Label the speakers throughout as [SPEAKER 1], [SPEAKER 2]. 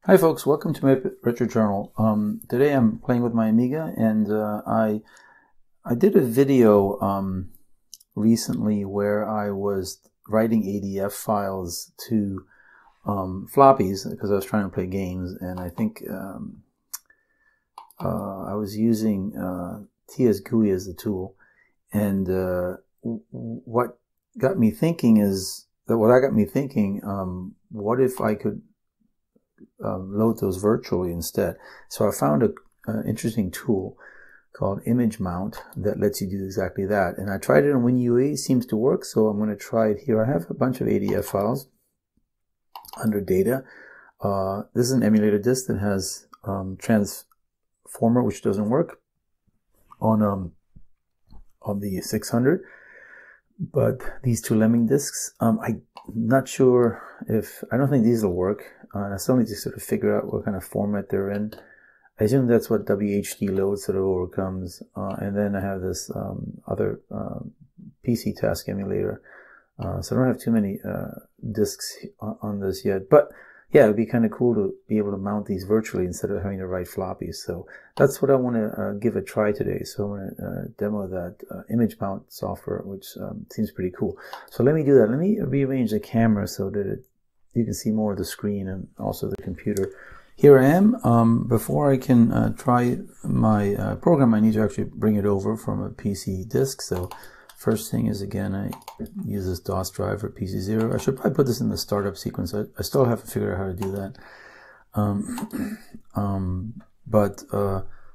[SPEAKER 1] Hi folks, welcome to my retro journal. Today I'm playing with my Amiga, and I did a video recently where I was writing ADF files to floppies because I was trying to play games, and I think I was using TS-GUI as the tool. And what got me thinking is that what if I could load those virtually instead. So I found an interesting tool called ImageMount that lets you do exactly that. And I tried it on WinUE, it seems to work, so I'm going to try it here. I have a bunch of ADF files under data. This is an emulator disk that has transformer, which doesn't work on the 600. But these two Lemming disks, I'm not sure I don't think these will work. I still need to sort of figure out what kind of format they're in. I assume that's what WHD load sort of overcomes. And then I have this other PC task emulator. So I don't have too many disks on this yet. But yeah, it'd be kind of cool to be able to mount these virtually instead of having to write floppies. So that's what I want to give a try today. So I want to demo that ImageMount software, which seems pretty cool. So let me do that. Let me rearrange the camera so that you can see more of the screen and also the computer. Here I am. Before I can try my program, I need to actually bring it over from a PC disk. So first thing is, again, I use this DOS driver, PC0. I should probably put this in the startup sequence. I still haven't figured out how to do that.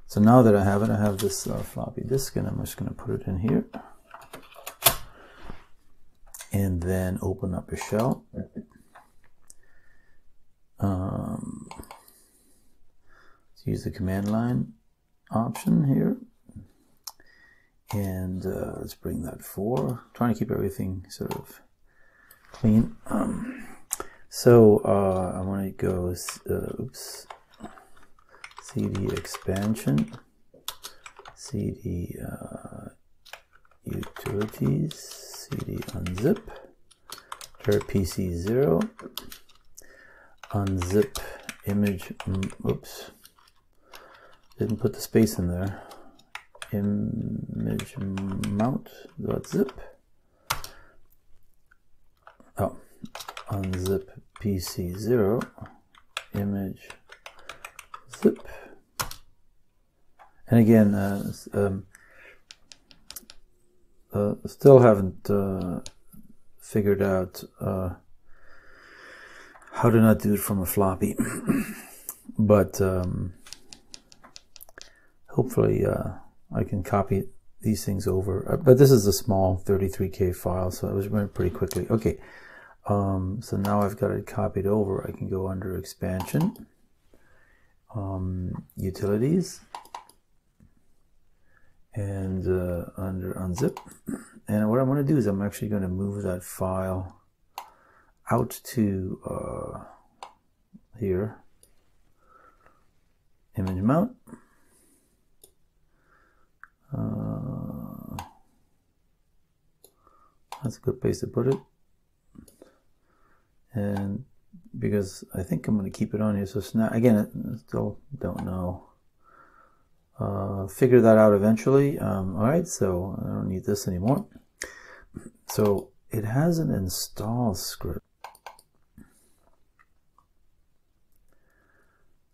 [SPEAKER 1] So now that I have it, I have this floppy disk, and I'm just going to put it in here. And then open up a shell. Let's use the command line option here. And let's bring that forward. Trying to keep everything sort of clean. So I want to go, CD expansion, CD utilities, CD unzip, dir PC0, unzip image, didn't put the space in there. ImageMount.zip. Oh, unzip PC0 image zip. And again, still haven't figured out how to not do it from a floppy, but hopefully I can copy these things over, but this is a small 33K file, so it was running pretty quickly. Okay, so now I've got it copied over. I can go under expansion, utilities, and under unzip. And what I'm going to do is I'm actually going to move that file out to here, ImageMount. That's a good place to put it, and because I think I'm going to keep it on here, so snap again. I still don't know. Figure that out eventually. All right, so I don't need this anymore. So it has an install script.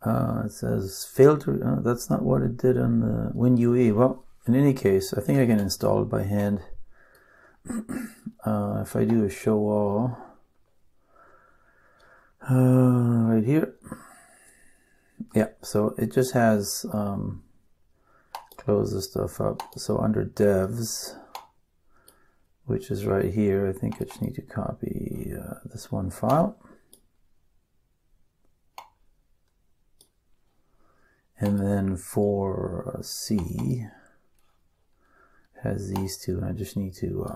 [SPEAKER 1] It says failed to. That's not what it did on the WinUE. Well, in any case, I think I can install it by hand. If I do a show all right here, yeah, so it just has close this stuff up. So under devs, which is right here, I think I just need to copy this one file, and then for C has these two, and I just need to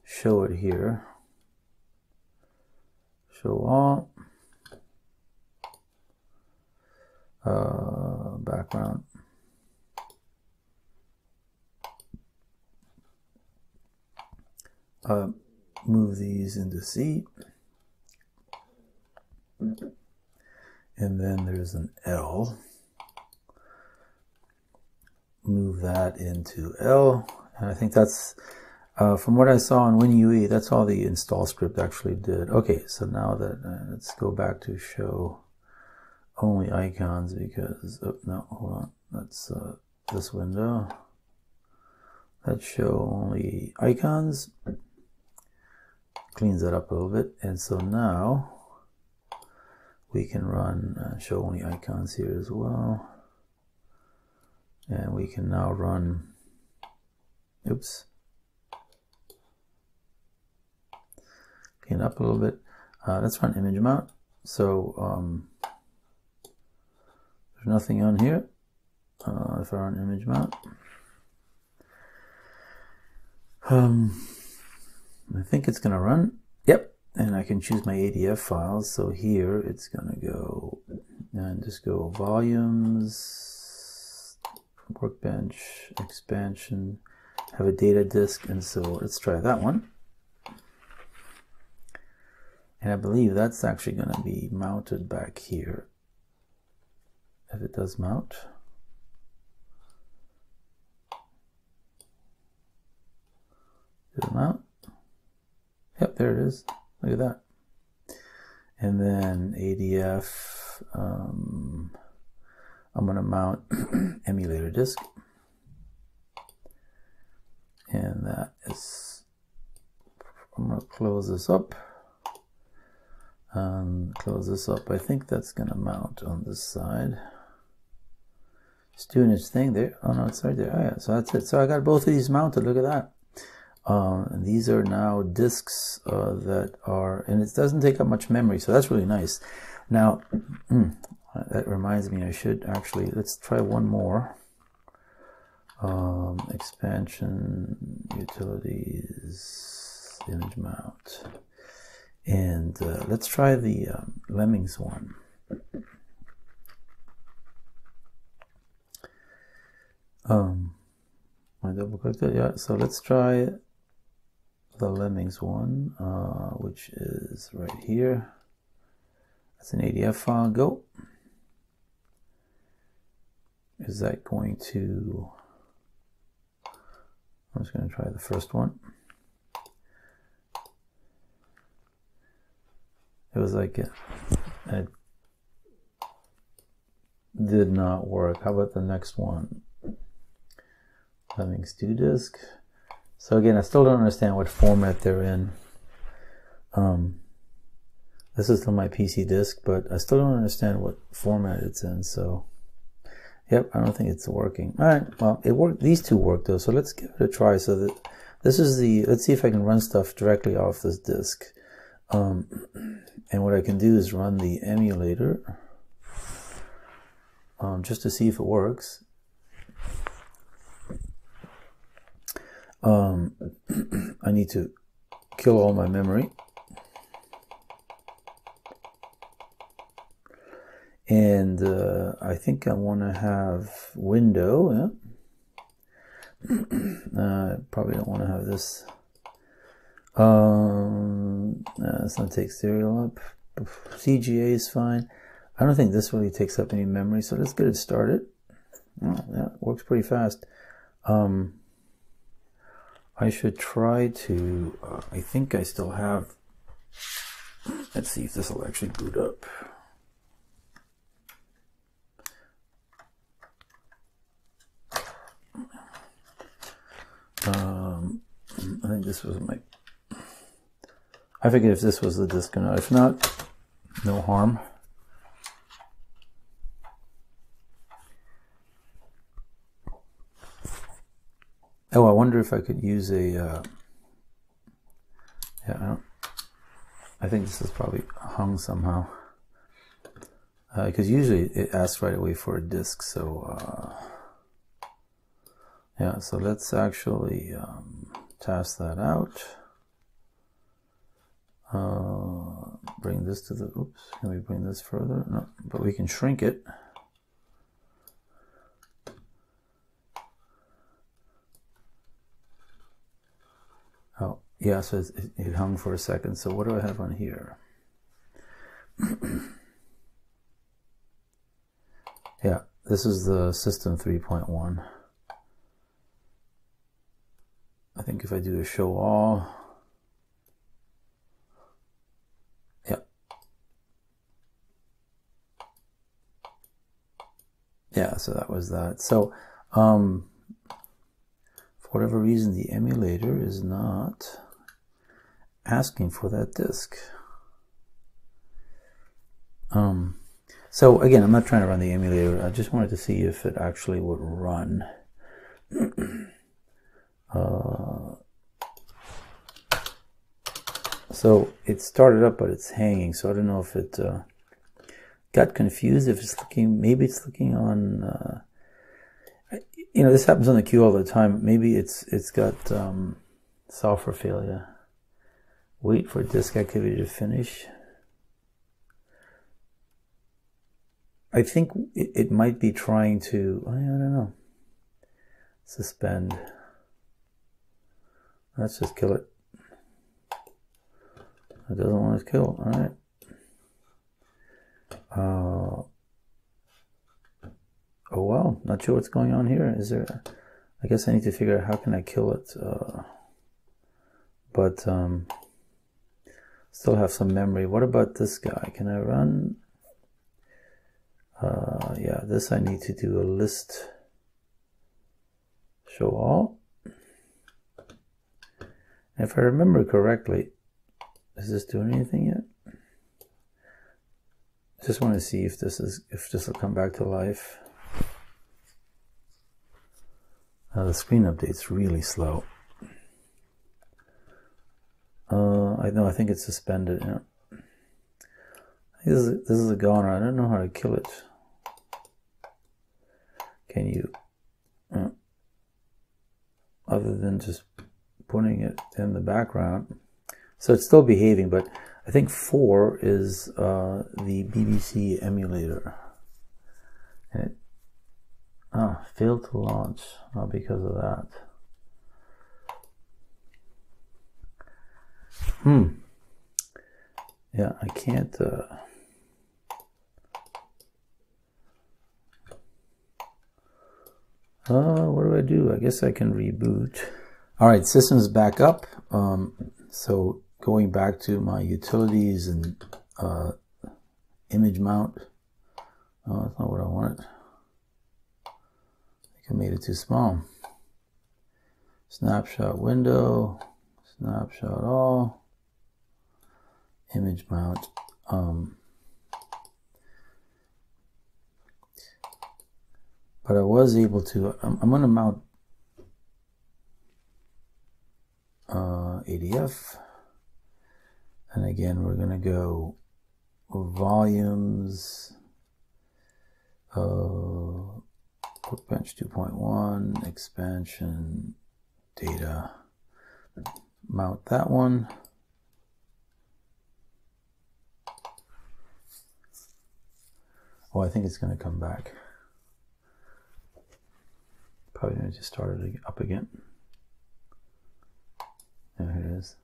[SPEAKER 1] show it here. Show all, background, move these into C, and then there's an L. Move that into L, and I think that's, from what I saw on WinUE, that's all the install script actually did. Okay, so now that, let's go back to show only icons, because, oh, no, hold on, that's this window. Let's show only icons. Cleans that up a little bit, and so now we can run show only icons here as well, and we can now run, oops, clean up a little bit. Let's run ImageMount. So there's nothing on here. If I run ImageMount, I think it's going to run. Yep, and I can choose my ADF files. So here it's going to go and just go volumes, workbench, expansion, have a data disk, and so let's try that one. And I believe that's actually going to be mounted back here. If it does mount. Did it mount? Yep, there it is. Look at that. And then ADF, I'm going to mount emulator disk. And that is, I'm going to close this up. Close this up. I think that's going to mount on this side. It's doing its thing there. Oh no, it's right there. Oh yeah, so that's it. So I got both of these mounted. Look at that. And these are now disks that are, and it doesn't take up much memory, so that's really nice. Now, that reminds me, I should actually, let's try one more. Expansion, utilities, ImageMount. And let's try the Lemmings one. I double clicked it, yeah. So let's try the Lemmings one, which is right here. That's an ADF file. Go. Is that going to? I'm just going to try the first one. It was like it did not work. How about the next one? Lemmings 2 disk. So again, I still don't understand what format they're in. This is still my PC disk, but I still don't understand what format it's in. So, yep, I don't think it's working. All right, well, it worked. These two work though, so let's give it a try. So that this is the. Let's see if I can run stuff directly off this disk. And what I can do is run the emulator just to see if it works. I need to kill all my memory. And I think I want to have window. Yeah? Probably don't want to have this. Let's not take serial up. CGA is fine. I don't think this really takes up any memory, so let's get it started. Oh, yeah, it works pretty fast. I should try to, I think I still have, let's see if this will actually boot up. I think this was my, I forget if this was the disk or not. If not, no harm. Oh, I wonder if I could use a, yeah, I think this is probably hung somehow. Because usually it asks right away for a disk, so, yeah, so let's actually test that out. Bring this to the, oops, can we bring this further? No, but we can shrink it. Oh, yeah, so it hung for a second. So what do I have on here? Yeah, this is the system 3.1. I think if I do a show all, yeah. Yeah, so that was that. So, for whatever reason, the emulator is not asking for that disk. So again, I'm not trying to run the emulator. I just wanted to see if it actually would run. So it started up, but it's hanging. So I don't know if it got confused. If it's looking, maybe it's looking on. You know, this happens on the queue all the time. Maybe it's got software failure. Wait for disk activity to finish. I think it might be trying to, I don't know, suspend. Let's just kill it. It doesn't want to kill. All right. Oh well, not sure what's going on here. Is there? I guess I need to figure out how can I kill it. But still have some memory. What about this guy? Can I run? Yeah, this I need to do a list show all. And if I remember correctly, is this doing anything yet? Just want to see if this will come back to life. The screen update's really slow. I think it's suspended. Yeah. This is a goner. I don't know how to kill it. Can you? Other than just putting it in the background. So it's still behaving, but I think 4 is the BBC emulator. And it failed to launch because of that. Yeah, I can't. What do I do? I guess I can reboot. All right, system's back up. So going back to my utilities and ImageMount. Oh, that's not what I wanted. I think I made it too small. Snapshot window, snapshot all, ImageMount. But I was able to, I'm going to mount ADF. And again, we're going to go volumes, Workbench 2.1, expansion, data, mount that one. Oh, I think it's going to come back. Probably going to just start it up again. There it is.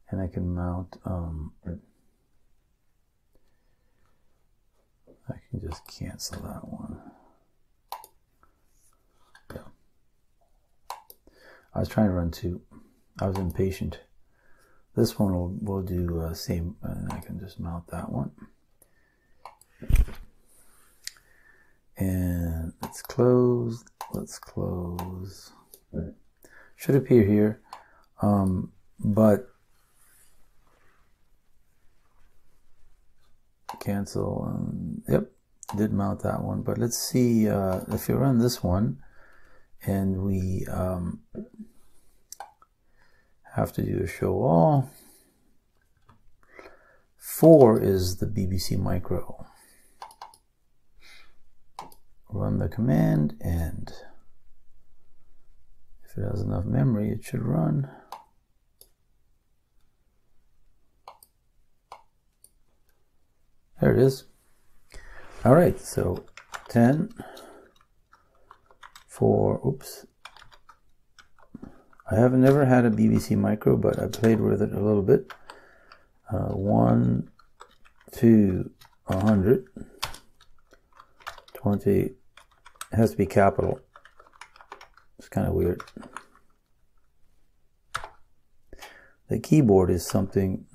[SPEAKER 1] And I can mount, I can just cancel that one. Yeah. I was trying to run 2. I was impatient. This one will do same, and I can just mount that one. And let's close. Let's close. Should appear here, but cancel. Yep, did mount that one. But let's see if you run this one, and we have to do a show all. 4 is the BBC Micro. Run the command, and if it has enough memory, it should run. There it is. All right, so 10, 4, oops. I have never had a BBC Micro, but I played with it a little bit. 1, 2, 100. 20. It has to be capital. It's kind of weird. The keyboard is something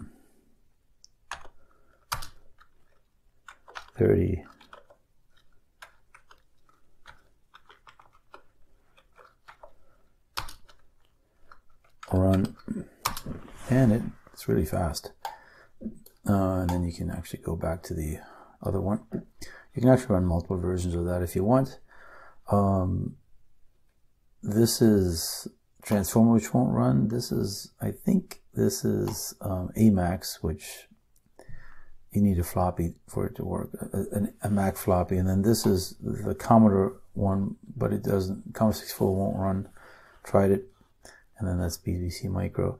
[SPEAKER 1] 30. Run, and it's really fast. And then you can actually go back to the other one. You can actually run multiple versions of that if you want. This is Transformer, which won't run. This is, I think this is Emacs, which you need a floppy for it to work, a Mac floppy. And then this is the Commodore one, but it doesn't, Commodore 64 won't run. Tried it. And then that's BBC Micro.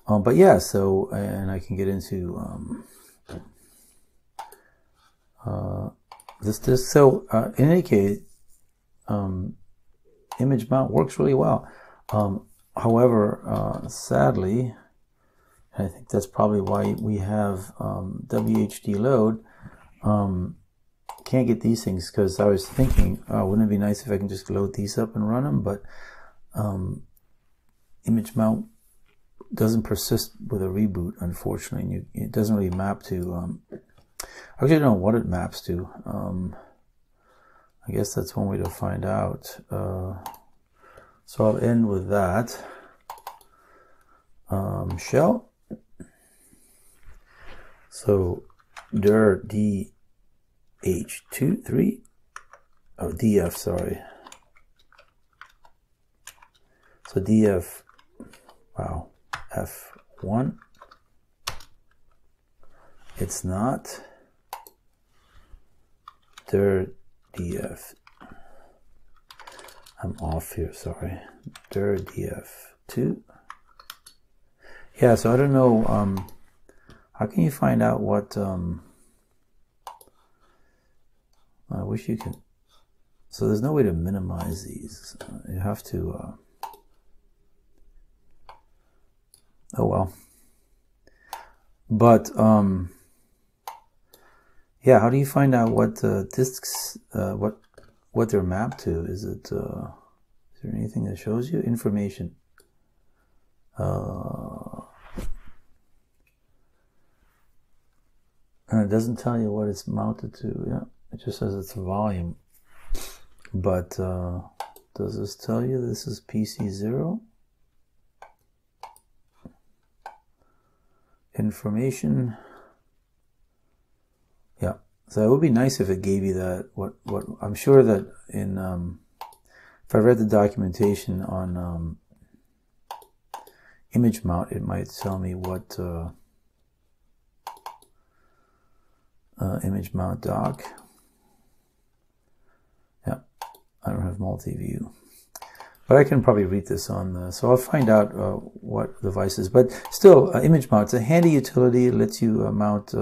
[SPEAKER 1] But yeah, so, and I can get into this. So in any case, ImageMount works really well. However, sadly, I think that's probably why we have WHD load. Can't get these things, because I was thinking, wouldn't it be nice if I can just load these up and run them? But ImageMount doesn't persist with a reboot, unfortunately. And it doesn't really map to. I actually don't know what it maps to. I guess that's one way to find out. So I'll end with that. Shell. So dir DH23. Oh, DF, sorry. So DF, wow, F1. It's not. Dir DF. I'm off here, sorry. Dir DF2. Yeah, so I don't know. How can you find out what? I wish you could. So there's no way to minimize these. You have to. Oh well. But yeah, how do you find out what disks what they're mapped to? Is it is there anything that shows you information? And it doesn't tell you what it's mounted to. Yeah, it just says it's volume. But does this tell you this is PC0? Information. Yeah, so it would be nice if it gave you that. What I'm sure that in if I read the documentation on ImageMount, it might tell me what ImageMount doc. Yeah, I don't have multi-view. But I can probably read this on the, so I'll find out what device is. But still, ImageMount, it's a handy utility. It lets you mount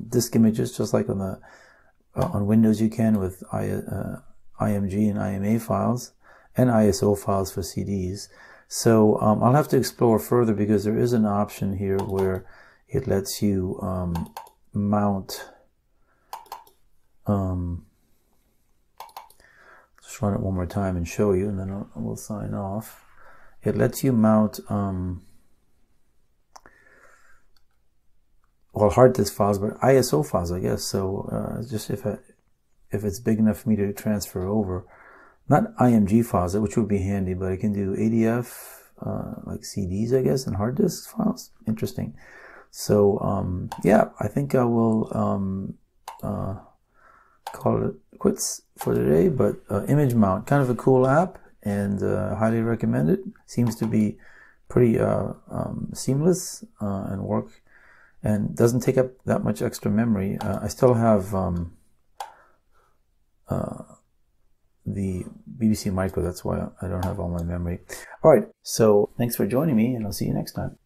[SPEAKER 1] disk images, just like on the on Windows you can with IMG and IMA files, and ISO files for CDs. So I'll have to explore further, because there is an option here where it lets you mount. Just run it one more time and show you, and then we'll sign off. It lets you mount well, hard disk files, but ISO files, I guess. So just if it's big enough for me to transfer over, not IMG files, which would be handy, but I can do ADF like CDs, I guess, and hard disk files. Interesting. So yeah, I think I will call it quits for today. But ImageMount, kind of a cool app, and highly recommend it. Seems to be pretty seamless and work, and doesn't take up that much extra memory. I still have the BBC Micro. That's why I don't have all my memory. All right, so thanks for joining me, and I'll see you next time.